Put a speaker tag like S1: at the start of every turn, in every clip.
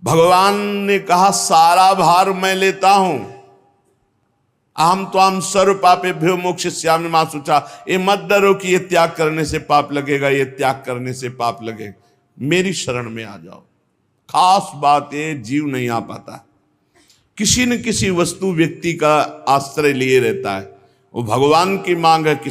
S1: भगवान ने कहा सारा भार मैं लेता हूं। अहम त्वाम सर्व पापेभ्यो मोक्षयिष्यामि मा शुचा। ये मत डरो कि ये त्याग करने से पाप लगेगा, ये त्याग करने से पाप लगेगा। मेरी शरण में आ जाओ। खास बात ये, जीव नहीं आ पाता, किसी न किसी वस्तु व्यक्ति का आश्रय लिए रहता है। वो भगवान की मांग है कि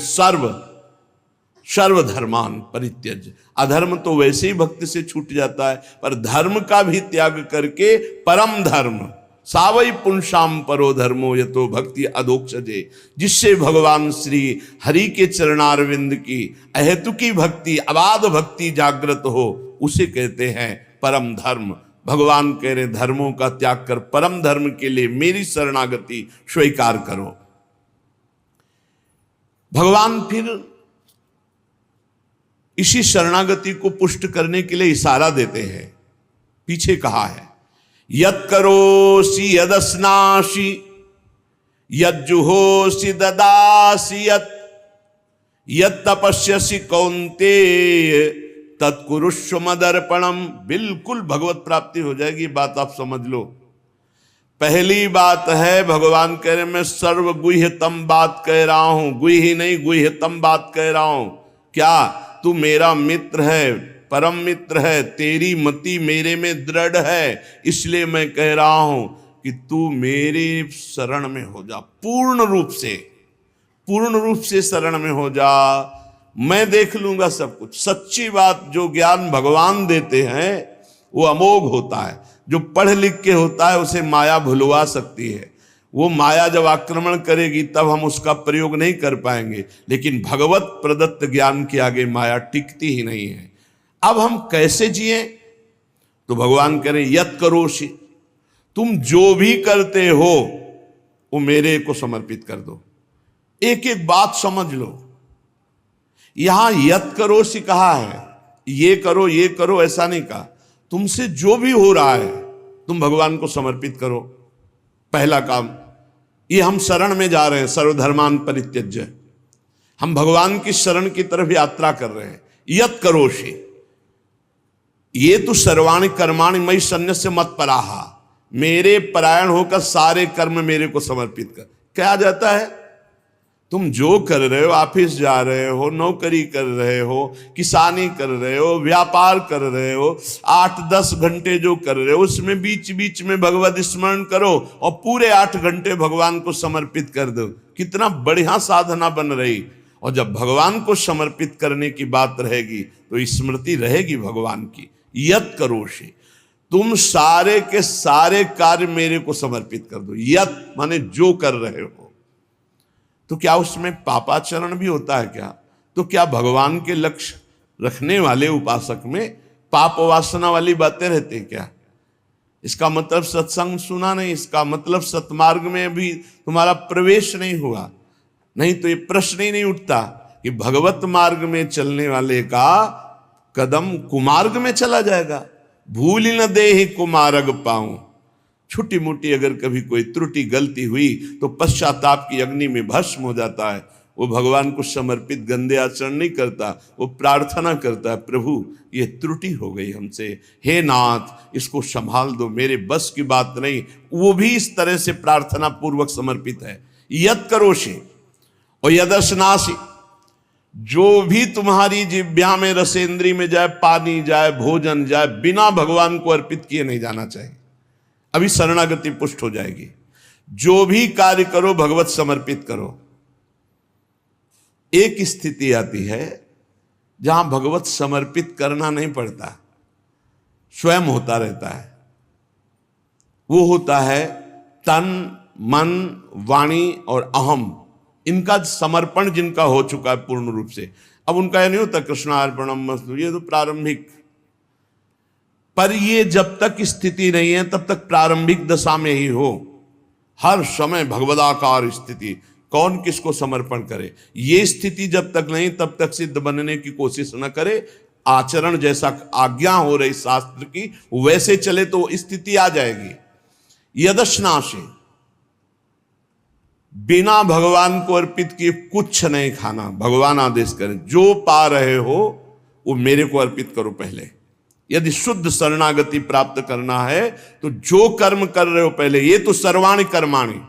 S1: सर्वधर्मान परित्यज्य। अधर्म तो वैसे ही भक्ति से छूट जाता है, पर धर्म का भी त्याग करके परम धर्म सावई पुंसाम परो धर्मो यतो भक्ति अधोक्षजे, जिससे भगवान श्री हरि के चरणारविंद की अहेतुकी भक्ति, अबाध भक्ति जागृत हो, उसे कहते हैं परम धर्म। भगवान कह रहे धर्मों का त्याग कर परम धर्म के लिए मेरी शरणागति स्वीकार करो। भगवान फिर इसी शरणागति को पुष्ट करने के लिए इशारा देते हैं। पीछे कहा है, यत् करोसि यदस्नासि यज्जुहोसि ददासि यत् तपस्यसि कौन्तेय तत्कुरुष्व मदर्पणम। बिल्कुल भगवत प्राप्ति हो जाएगी, बात आप समझ लो। पहली बात है, भगवान कह रहे मैं सर्व गुह्यतम बात कह रहा हूं, गुह्य नहीं गुह्यतम बात कह रहा हूं। क्या? तू मेरा मित्र है, परम मित्र है, तेरी मति मेरे में दृढ़ है, इसलिए मैं कह रहा हूं कि तू मेरे शरण में हो जा। पूर्ण रूप से शरण में हो जा, मैं देख लूंगा सब कुछ। सच्ची बात, जो ज्ञान भगवान देते हैं वो अमोघ होता है। जो पढ़ लिख के होता है उसे माया भुलवा सकती है। वो माया जब आक्रमण करेगी तब हम उसका प्रयोग नहीं कर पाएंगे, लेकिन भगवत प्रदत्त ज्ञान के आगे माया टिकती ही नहीं है। अब हम कैसे जिए? तो भगवान कह रहे यत् करोषि, तुम जो भी करते हो वो मेरे को समर्पित कर दो। एक एक बात समझ लो। यहां यत् करोषि कहा है, ये करो ऐसा नहीं कहा। तुमसे जो भी हो रहा है तुम भगवान को समर्पित करो। पहला काम ये, हम शरण में जा रहे हैं, सर्वधर्मान परित्यज्य। हम भगवान की शरण की तरफ यात्रा कर रहे हैं। यत् करोषि, ये तो सर्वाणि कर्माणि मयि सन्न्यस्य मत पराहा, मेरे परायण होकर सारे कर्म मेरे को समर्पित कर। क्या जाता है? तुम जो कर रहे हो, ऑफिस जा रहे हो, नौकरी कर रहे हो, किसानी कर रहे हो, व्यापार कर रहे हो, 8-10 घंटे जो कर रहे हो उसमें बीच बीच में भगवत स्मरण करो और पूरे 8 घंटे भगवान को समर्पित कर दो। कितना बढ़िया साधना बन रही। और जब भगवान को समर्पित करने की बात रहेगी तो स्मृति रहेगी भगवान की। यत् करोषि, तुम सारे के सारे कार्य मेरे को समर्पित कर दो। यत् माने जो कर रहे हो। तो क्या उसमें पापाचरण भी होता है क्या? तो क्या भगवान के लक्ष्य रखने वाले उपासक में पाप वासना वाली बातें रहती हैं क्या? इसका मतलब सत्संग सुना नहीं, इसका मतलब सतमार्ग में भी तुम्हारा प्रवेश नहीं हुआ। नहीं तो ये प्रश्न ही नहीं उठता कि भगवत मार्ग में चलने वाले का कदम कुमार्ग में चला जाएगा। भूल न देहि कुमार्ग पाऊं। छोटी मोटी अगर कभी कोई त्रुटि गलती हुई तो पश्चाताप की अग्नि में भस्म हो जाता है। वो भगवान को समर्पित गंदे आचरण नहीं करता, वो प्रार्थना करता है, प्रभु ये त्रुटि हो गई हमसे, हे नाथ इसको संभाल दो, मेरे बस की बात नहीं। वो भी इस तरह से प्रार्थना पूर्वक समर्पित है। यत् करोषि और यदस्नासि, जो भी तुम्हारी जिह्वा में रसेंद्री में जाए, पानी जाए, भोजन जाए, बिना भगवान को अर्पित किए नहीं जाना चाहिए। अभी शरणागति पुष्ट हो जाएगी। जो भी कार्य करो भगवत समर्पित करो। एक स्थिति आती है जहां भगवत समर्पित करना नहीं पड़ता, स्वयं होता रहता है। वो होता है तन, मन, वाणी और अहम, इनका समर्पण जिनका हो चुका है पूर्ण रूप से। अब उनका यह नहीं होता कृष्णार्पणम मस्तु, ये तो प्रारंभिक। पर ये जब तक स्थिति नहीं है तब तक प्रारंभिक दशा में ही हो। हर समय भगवदाकार स्थिति, कौन किसको समर्पण करे, ये स्थिति जब तक नहीं तब तक सिद्ध बनने की कोशिश न करे। आचरण जैसा आज्ञा हो रही शास्त्र की वैसे चले तो स्थिति आ जाएगी। यदस्नासि, बिना भगवान को अर्पित किए कुछ नहीं खाना। भगवान आदेश करें जो पा रहे हो वो मेरे को अर्पित करो पहले। यदि शुद्ध शरणागति प्राप्त करना है तो जो कर्म कर रहे हो पहले, ये तो सर्वाणि कर्माणि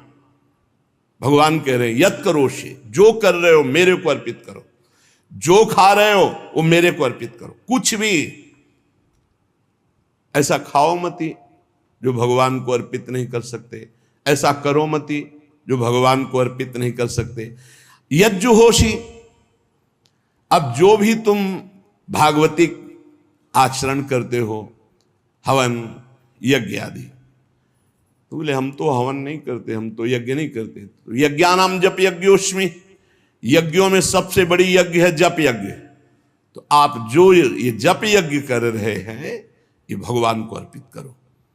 S1: भगवान कह रहे हैं, यत करोषि, जो कर रहे हो मेरे को अर्पित करो, जो खा रहे हो वो मेरे को अर्पित करो। कुछ भी ऐसा खाओ मती जो भगवान को अर्पित नहीं कर सकते, ऐसा करो मती जो भगवान को अर्पित नहीं कर सकते। यज्जुहोषि, अब जो भी तुम भागवतिक आचरण करते हो, हवन यज्ञ आदि, तो बोले हम तो हवन नहीं करते, हम तो यज्ञ नहीं करते। तो यज्ञानाम जप यज्ञोस्मि, यज्ञों में सबसे बड़ी यज्ञ है जप यज्ञ। तो आप जो ये जप यज्ञ कर रहे हैं ये भगवान को अर्पित करो।